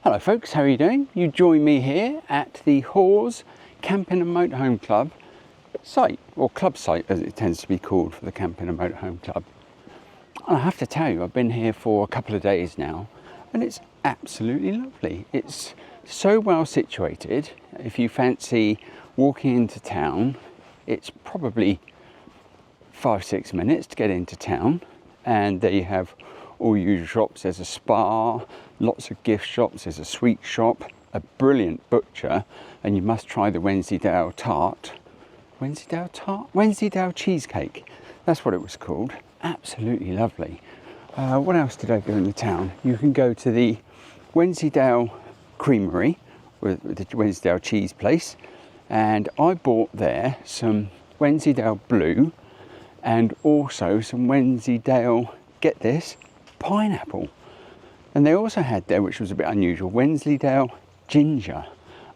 Hello folks, how are you doing? You join me here at the Hawes Camping and Motorhome Club site, or club site as it tends to be called for the Camping and Motorhome Club. And I have to tell you, I've been here for a couple of days now and it's absolutely lovely. It's so well situated. If you fancy walking into town, it's probably 5-6 minutes to get into town, and there you have all your shops. There's a spa, lots of gift shops, there's a sweet shop, a brilliant butcher, and you must try the Wensleydale tart. Wensleydale cheesecake, that's what it was called. Absolutely lovely. What else did I do in the town? You can go to the Wensleydale Creamery with the Wensleydale cheese place, and I bought there some Wensleydale Blue and also some Wensleydale, get this, pineapple. And they also had there, which was a bit unusual, Wensleydale ginger.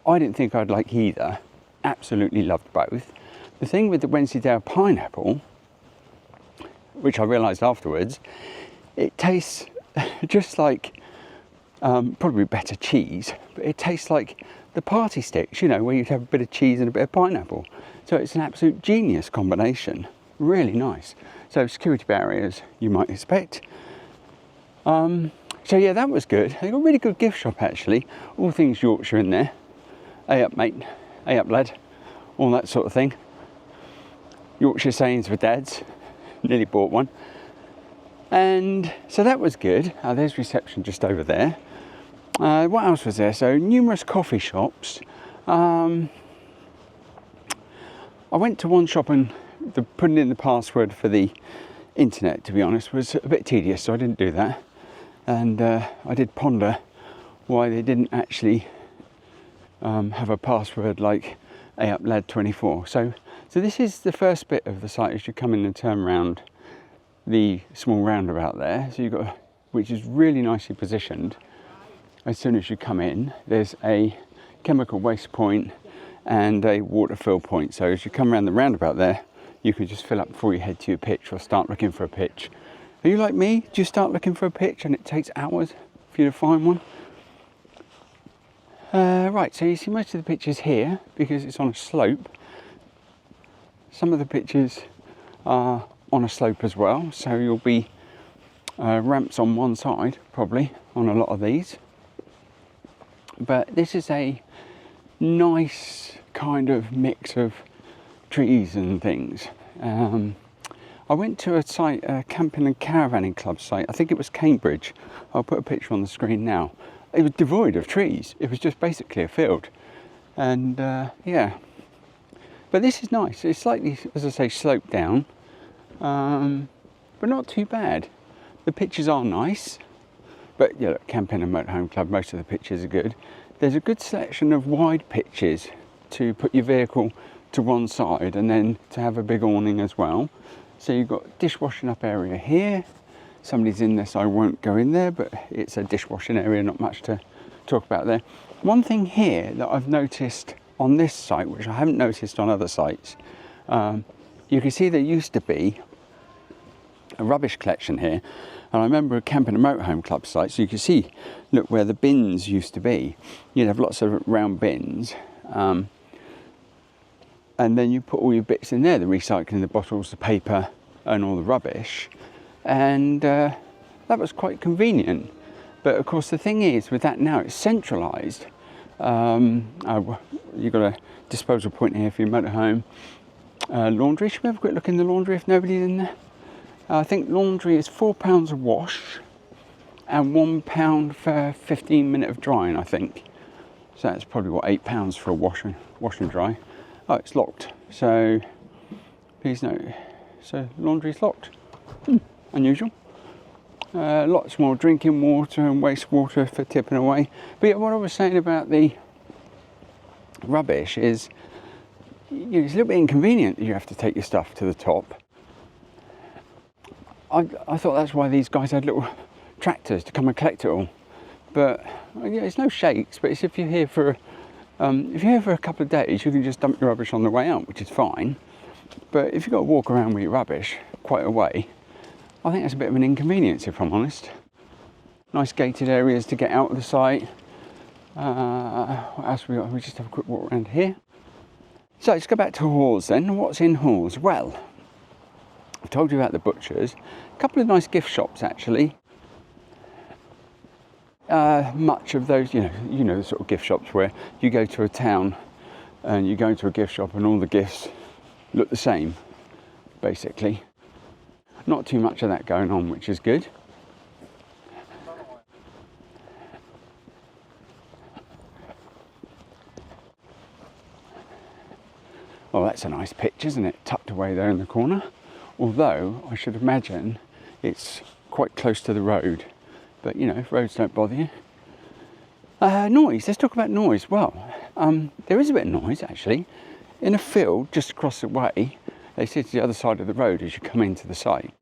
I didn't think I'd like either. Absolutely loved both. The thing with the Wensleydale pineapple, which I realised afterwards, it tastes just like probably better cheese, but it tastes like the party sticks, you know, where you'd have a bit of cheese and a bit of pineapple. So it's an absolute genius combination. Really nice. So security barriers you might expect. So yeah, that was good. They got a really good gift shop actually. All things Yorkshire in there. A up mate, A up lad, all that sort of thing. Yorkshire sayings for dads. Nearly bought one. And so that was good. There's reception just over there. What else was there? So numerous coffee shops. I went to one shop and putting in the password for the internet, to be honest, was a bit tedious, so I didn't do that. And I did ponder why they didn't actually have a password like AUPLAD24. So this is the first bit of the site as you come in and turn around the small roundabout there. So you've got, which is really nicely positioned. As soon as you come in, there's a chemical waste point and a water fill point. So as you come around the roundabout there, you can just fill up before you head to your pitch or start looking for a pitch. Are you like me? Do you start looking for a pitch and it takes hours for you to find one? Right, so you see most of the pitches here because it's on a slope. Some of the pitches are on a slope as well, so you'll be ramps on one side probably on a lot of these. But this is a nice kind of mix of trees and things. I went to a site, a camping and caravanning club site. I think it was Cambridge. I'll put a picture on the screen now. It was devoid of trees. It was just basically a field. And yeah, but this is nice. It's slightly, as I say, sloped down, but not too bad. The pitches are nice, but yeah, look, Camping and Motorhome Club, most of the pitches are good. There's a good selection of wide pitches to put your vehicle to one side and then to have a big awning as well. So you've got dishwashing up area here. Somebody's in there, so I won't go in there, but it's a dishwashing area, not much to talk about there. One thing here that I've noticed on this site, which I haven't noticed on other sites, you can see there used to be a rubbish collection here. And I remember a Camping and Motorhome Club site, so you can see, look where the bins used to be. You'd have lots of round bins. And then you put all your bits in there, the recycling, the bottles, the paper and all the rubbish, and that was quite convenient. But of course the thing is, with that now it's centralised. You've got a disposal point here for your motorhome. Laundry, should we have a quick look in the laundry if nobody's in there? I think laundry is £4 a wash and £1 for 15 minutes of drying, I think. So that's probably what, £8 for a wash and dry. Oh, it's locked, so please note. So laundry's locked. Unusual. Lots more drinking water and wastewater for tipping away. But yeah, what I was saying about the rubbish is, you know, it's a little bit inconvenient that you have to take your stuff to the top. I thought that's why these guys had little tractors to come and collect it all. But yeah, it's no shakes. But it's if you're here for a couple of days, you can just dump your rubbish on the way out, which is fine. But if you've got to walk around with your rubbish quite a way, I think that's a bit of an inconvenience, if I'm honest. Nice gated areas to get out of the site. What else we got? We just have a quick walk around here. So let's go back to Hawes then. What's in Hawes? Well, I've told you about the butchers. A couple of nice gift shops actually. Much of those, you know the sort of gift shops where you go to a town and you go into a gift shop and all the gifts look the same, basically. Not too much of that going on, which is good. Well, that's a nice pitch, isn't it? Tucked away there in the corner. Although, I should imagine it's quite close to the road. But, you know, if roads don't bother you. Noise. Let's talk about noise. Well, there is a bit of noise, actually. In a field just across the way, they sit to the other side of the road as you come into the site.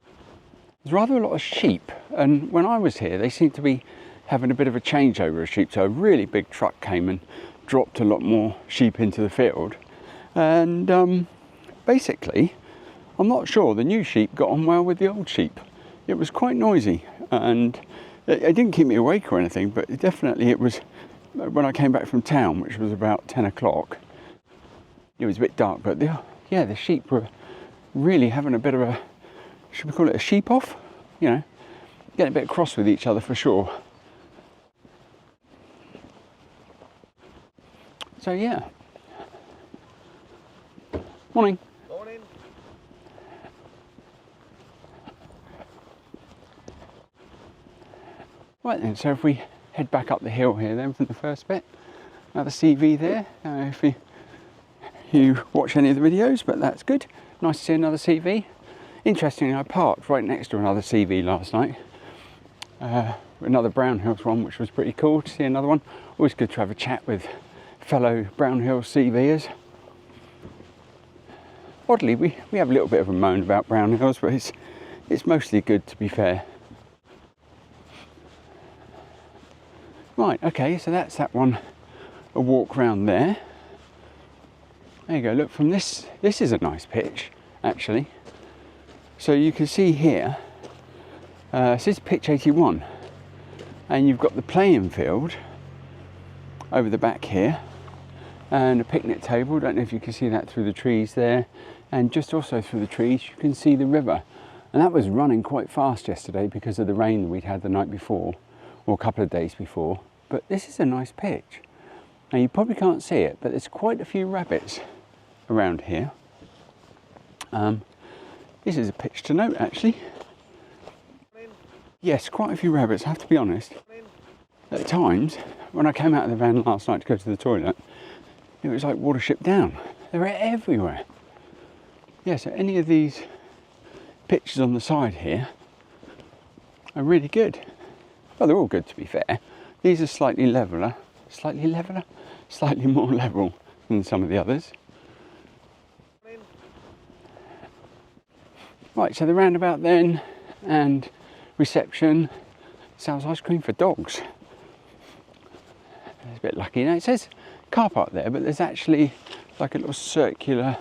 There's rather a lot of sheep. And when I was here, they seemed to be having a bit of a changeover of sheep. So a really big truck came and dropped a lot more sheep into the field. And basically, I'm not sure the new sheep got on well with the old sheep. It was quite noisy, and it didn't keep me awake or anything, but definitely it was, when I came back from town, which was about 10 o'clock, it was a bit dark, but the sheep were really having a bit of a, should we call it a sheep off? You know, getting a bit cross with each other for sure. So yeah. Morning. Morning. Right then, so if we head back up the hill here then from the first bit, another CV there, if you watch any of the videos, but that's good. Nice to see another CV. Interestingly, I parked right next to another CV last night. Another Brown Hills one, which was pretty cool to see another one. Always good to have a chat with fellow Brown Hills CVers. Oddly, we have a little bit of a moan about Brown Hills, but it's mostly good, to be fair. Right, okay, so that's that one, a walk round there. There you go, look, from this is a nice pitch, actually. So you can see here, this is pitch 81, and you've got the playing field over the back here, and a picnic table. Don't know if you can see that through the trees there, and just also through the trees you can see the river, and that was running quite fast yesterday because of the rain that we'd had the night before, or a couple of days before. But this is a nice pitch. Now you probably can't see it, but there's quite a few rabbits around here. This is a pitch to note, actually. Yes, quite a few rabbits, I have to be honest. At times, when I came out of the van last night to go to the toilet, it was like Watership Down. They were everywhere. Yeah, so any of these pitches on the side here are really good. Well, they're all good, to be fair. These are slightly more level than some of the others. Right, so the roundabout then, and reception sells ice cream for dogs. It's a bit lucky. Now it says car park there, but there's actually like a little circular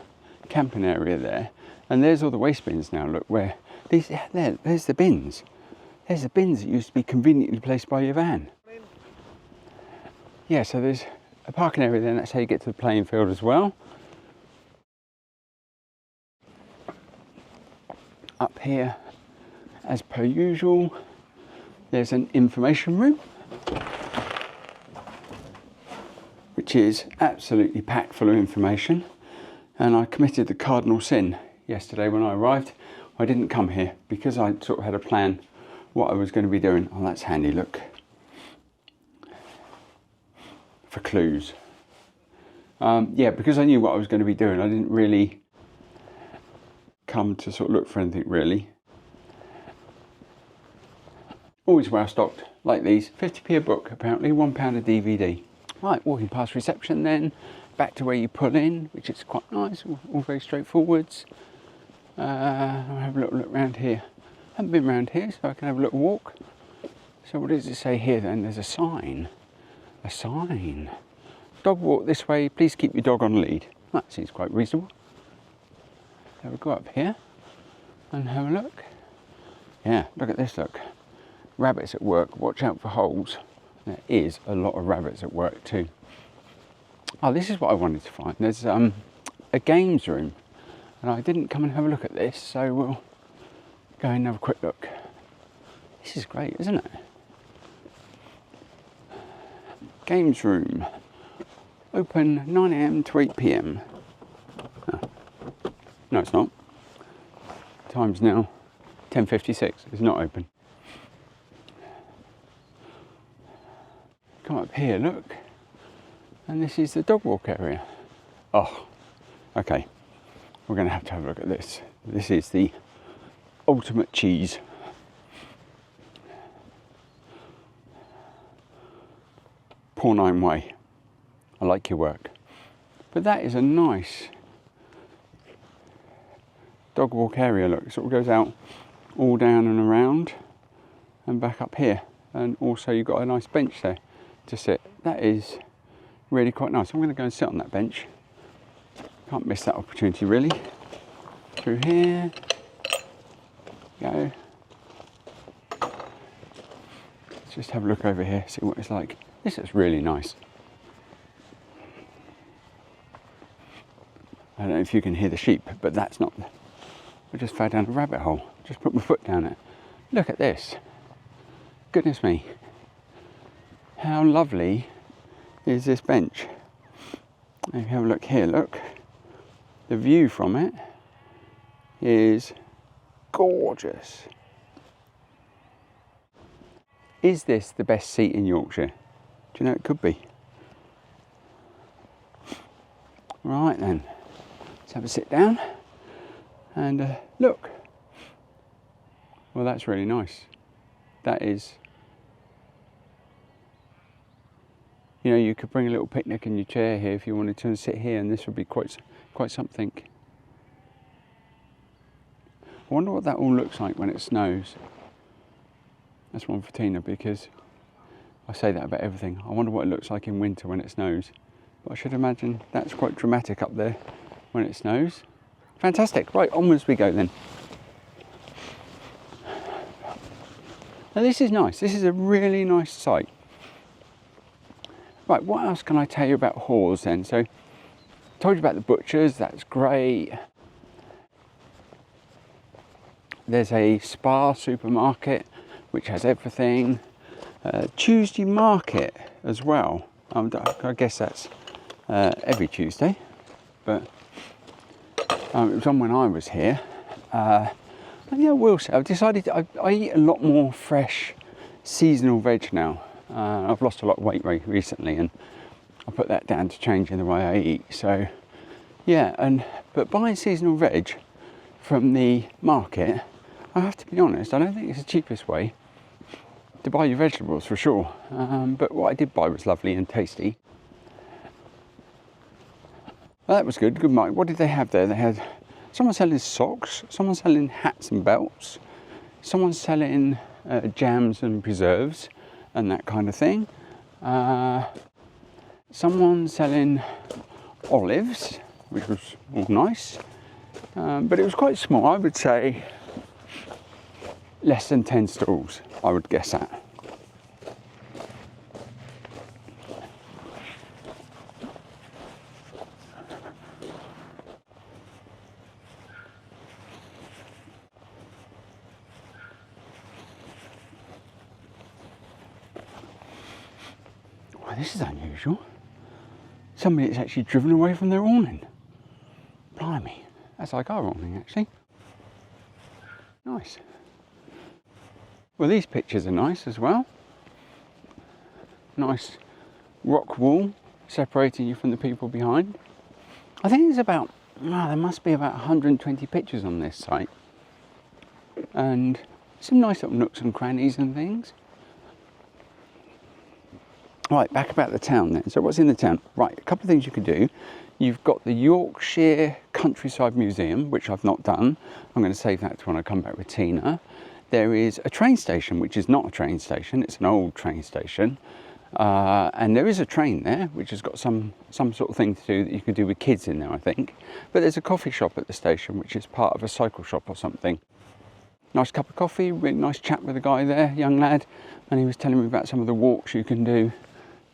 camping area there, and there's all the waste bins now. Look, where these there's the bins. There's the bins that used to be conveniently placed by your van. Yeah, so there's a parking area there, and that's how you get to the playing field as well. Up here, as per usual, there's an information room, which is absolutely packed full of information. And I committed the cardinal sin yesterday when I arrived. I didn't come here because I sort of had a plan what I was going to be doing. Oh, that's handy, look. For clues. Yeah, because I knew what I was going to be doing, I didn't really come to sort of look for anything really. Always well stocked, like these. 50p a book, apparently, £1 a DVD. Right, walking past reception then, back to where you pull in, which is quite nice, all very straightforwards. I'll have a little look around here. Haven't been around here, so I can have a little walk. So what does it say here then? There's a sign. A sign. Dog walk this way, please keep your dog on lead. That seems quite reasonable. So we'll go up here and have a look. Yeah, look at this, look. Rabbits at work, watch out for holes. There is a lot of rabbits at work too. Oh, this is what I wanted to find. There's a games room, and I didn't come and have a look at this, so we'll go and have a quick look. This is great, isn't it? Games room, open 9 AM to 8 PM. Oh. No, it's not. Time's now 10:56. It's not open. Come up here, look. And this is the dog walk area. Oh, okay. We're going to have a look at this. This is the ultimate cheese. Poor Nine Way. I like your work. But that is a nice dog walk area. Look, it sort of goes out all down and around and back up here. And also you've got a nice bench there to sit. That is really quite nice. I'm going to go and sit on that bench. Can't miss that opportunity really. Through here. Go. Let's just have a look over here, see what it's like. This is really nice. I don't know if you can hear the sheep, but that's not. I just fell down a rabbit hole. Just put my foot down it. Look at this. Goodness me. How lovely is this bench? If you have a look here, look. The view from it is gorgeous. Is this the best seat in Yorkshire? Do you know it could be? Right then, let's have a sit down and look. Well, that's really nice. That is, you know, you could bring a little picnic in your chair here if you wanted to and sit here, and this would be quite something. I wonder what that all looks like when it snows. That's one for Tina, because I say that about everything. I wonder what it looks like in winter when it snows. But I should imagine that's quite dramatic up there when it snows. Fantastic. Right, onwards we go then. Now this is nice. This is a really nice site. Right, what else can I tell you about Hawes then? So, told you about the butchers, that's great. There's a Spa supermarket, which has everything. Tuesday market as well. I guess that's every Tuesday, but it was on when I was here. And yeah, I will say, I've decided I eat a lot more fresh, seasonal veg now. I've lost a lot of weight recently, and I put that down to changing the way I eat. So, yeah, but buying seasonal veg from the market, I have to be honest, I don't think it's the cheapest way to buy your vegetables for sure. But what I did buy was lovely and tasty. Well, that was good. Good night. What did they have there? They had someone selling socks, someone selling hats and belts, someone selling jams and preserves and that kind of thing. Someone selling olives, which was all nice. But it was quite small. I would say less than 10 stalls, I would guess at. Well, this is unusual. Somebody that's actually driven away from their awning. Blimey, that's like our awning actually. Nice. Well, these pictures are nice as well. Nice rock wall separating you from the people behind. I think there's about, there must be about 120 pictures on this site. And some nice little nooks and crannies and things. Right, back about the town then. So what's in the town? Right, a couple of things you can do. You've got the Yorkshire Countryside Museum, which I've not done. I'm going to save that to when I come back with Tina. There is a train station, which is not a train station. It's an old train station. And there is a train there, which has got some sort of thing to do that you can do with kids in there, I think. But there's a coffee shop at the station, which is part of a cycle shop or something. Nice cup of coffee, really nice chat with the guy there, young lad, and he was telling me about some of the walks you can do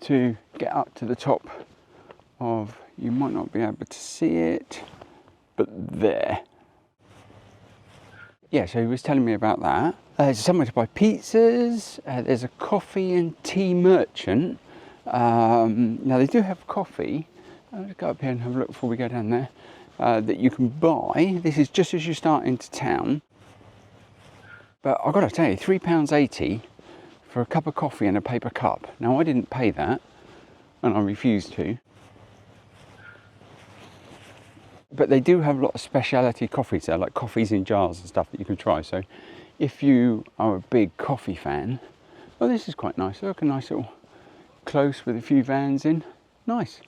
to get up to the top of, you might not be able to see it, but there. Yeah, so he was telling me about that. There's somewhere to buy pizzas. There's a coffee and tea merchant. Now they do have coffee. Let's go up here and have a look before we go down there. That you can buy. This is just as you start into town. But I've got to tell you, £3.80 for a cup of coffee and a paper cup. Now I didn't pay that, and I refused to. But they do have a lot of specialty coffees there, like coffees in jars and stuff that you can try. So if you are a big coffee fan, oh, this is quite nice. Look, a nice little close with a few vans in. Nice.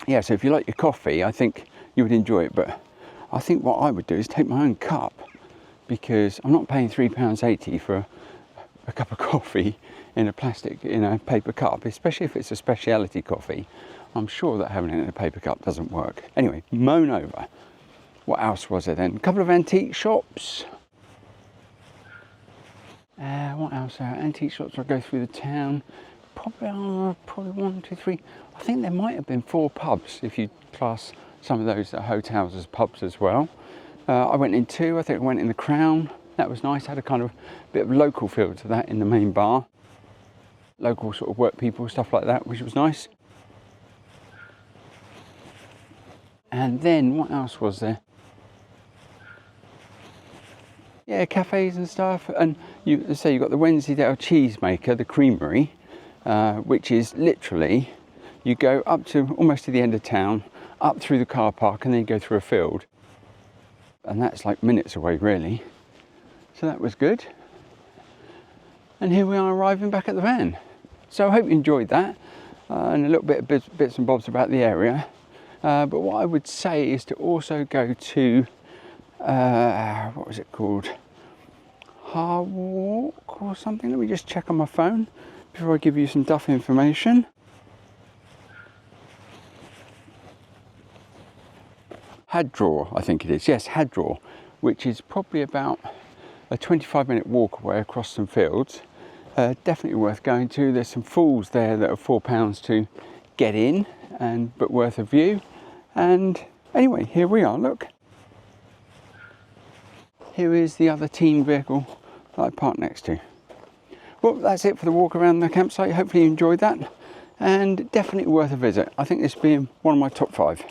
Yeah, so if you like your coffee, I think you would enjoy it. But I think what I would do is take my own cup, because I'm not paying £3.80 for a cup of coffee in a paper cup, especially if it's a specialty coffee. I'm sure that having it in a paper cup doesn't work. Anyway, moan over. What else was there then? A couple of antique shops. What else? Antique shops. I'll go through the town. Probably 1, 2, 3. I think there might have been 4 pubs if you class some of those hotels as pubs as well. I went in 2. I think I went in the Crown. That was nice. Had a kind of bit of local feel to that in the main bar. Local sort of work people, stuff like that, which was nice. And then what else was there? Yeah, cafes and stuff. And you've got the Wensleydale Cheesemaker, the creamery, which is literally, you go up to almost to the end of town, up through the car park, and then you go through a field. And that's like minutes away, really. So that was good. And here we are arriving back at the van. So I hope you enjoyed that, and a little bit of bits and bobs about the area. But what I would say is to also go to, what was it called? Hawes or something. Let me just check on my phone before I give you some duff information. Haddraw, I think it is. Yes, Haddraw, which is probably about a 25-minute walk away across some fields. Definitely worth going to. There's some falls there that are £4 to get in, but worth a view. And anyway, here we are, look. Here is the other team vehicle that I parked next to. Well, that's it for the walk around the campsite. Hopefully you enjoyed that, and definitely worth a visit. I think this being one of my top 5.